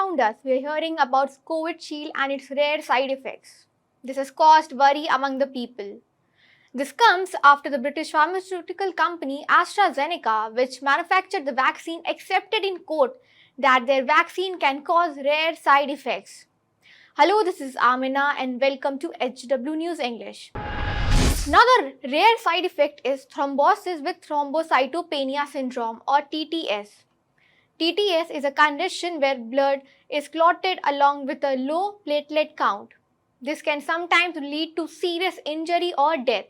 around us, we are hearing about COVID shield and its rare side effects. This has caused worry among the people. This comes after the British pharmaceutical company AstraZeneca, which manufactured the vaccine, accepted in court that their vaccine can cause rare side effects. Hello, this is Amina and welcome to HW News English. Another rare side effect is thrombosis with thrombocytopenia syndrome or TTS. TTS is a condition where blood is clotted along with a low platelet count. This can sometimes lead to serious injury or death.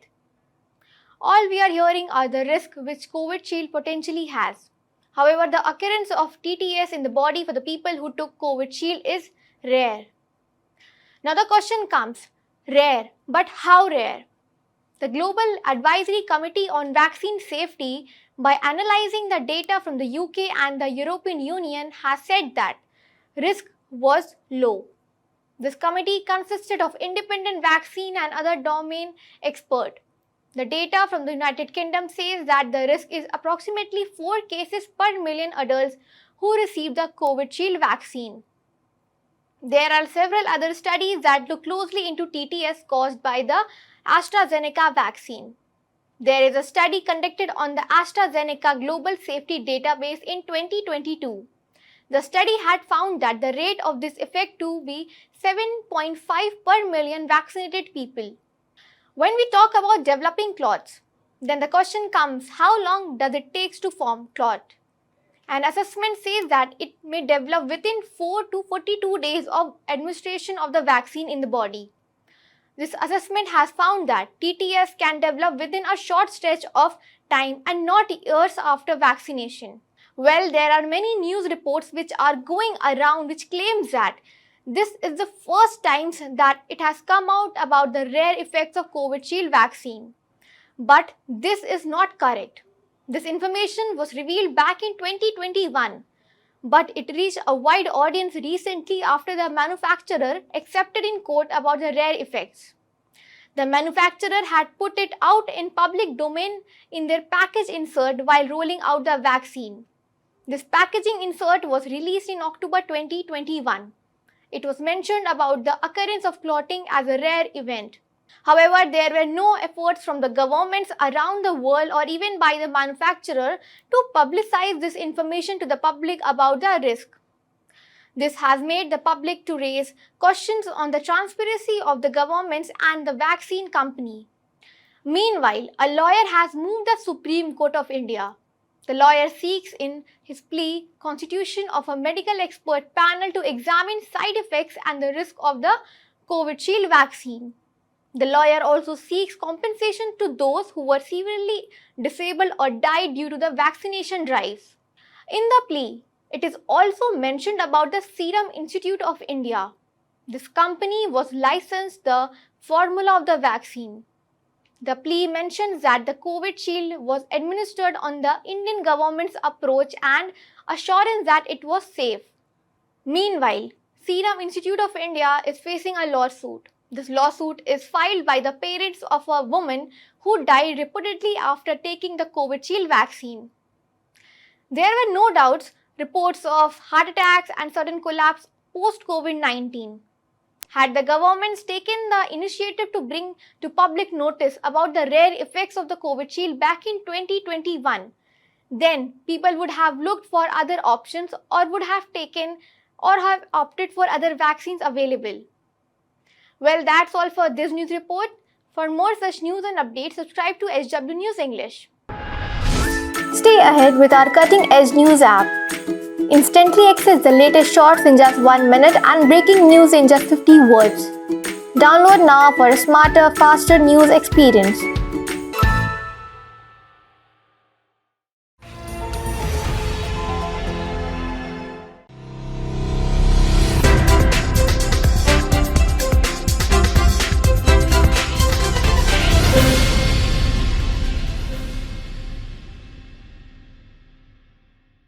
All we are hearing are the risks which COVID shield potentially has. However, the occurrence of TTS in the body for the people who took COVID shield is rare. Now the question comes, rare, but how rare? The Global Advisory Committee on Vaccine Safety, by analyzing the data from the UK and the European Union, has said that risk was low. This committee consisted of independent vaccine and other domain experts. The data from the United Kingdom says that the risk is approximately 4 cases per million adults who received the COVID shield vaccine. There are several other studies that look closely into TTS caused by the AstraZeneca vaccine. There is a study conducted on the AstraZeneca Global Safety Database in 2022. The study had found that the rate of this effect to be 7.5 per million vaccinated people. When we talk about developing clots, then the question comes, how long does it take to form clot? An assessment says that it may develop within 4 to 42 days of administration of the vaccine in the body. This assessment has found that TTS can develop within a short stretch of time and not years after vaccination. Well, there are many news reports which are going around which claims that this is the first time that it has come out about the rare effects of COVID shield vaccine. But this is not correct. This information was revealed back in 2021, but it reached a wide audience recently after the manufacturer accepted in court about the rare effects. The manufacturer had put it out in public domain in their package insert while rolling out the vaccine. This packaging insert was released in October 2021. It was mentioned about the occurrence of clotting as a rare event. However, there were no efforts from the governments around the world or even by the manufacturer to publicize this information to the public about the risk. This has made the public to raise questions on the transparency of the governments and the vaccine company. Meanwhile, a lawyer has moved the Supreme Court of India. The lawyer seeks in his plea constitution of a medical expert panel to examine side effects and the risk of the COVID shield vaccine. The lawyer also seeks compensation to those who were severely disabled or died due to the vaccination drives. In the plea, it is also mentioned about the Serum Institute of India. This company was licensed the formula of the vaccine. The plea mentions that the COVID shield was administered on the Indian government's approach and assurance that it was safe. Meanwhile, Serum Institute of India is facing a lawsuit. This lawsuit is filed by the parents of a woman who died reportedly after taking the COVID shield vaccine. There were no doubts reports of heart attacks and sudden collapse post-COVID-19. Had the governments taken the initiative to bring to public notice about the rare effects of the COVID shield back in 2021, then people would have looked for other options or would have taken or have opted for other vaccines available. Well, that's all for this news report. For more such news and updates, subscribe to HW News English. Stay ahead with our cutting edge news app. Instantly access the latest shorts in just 1 minute and breaking news in just 50 words. Download now for a smarter, faster news experience.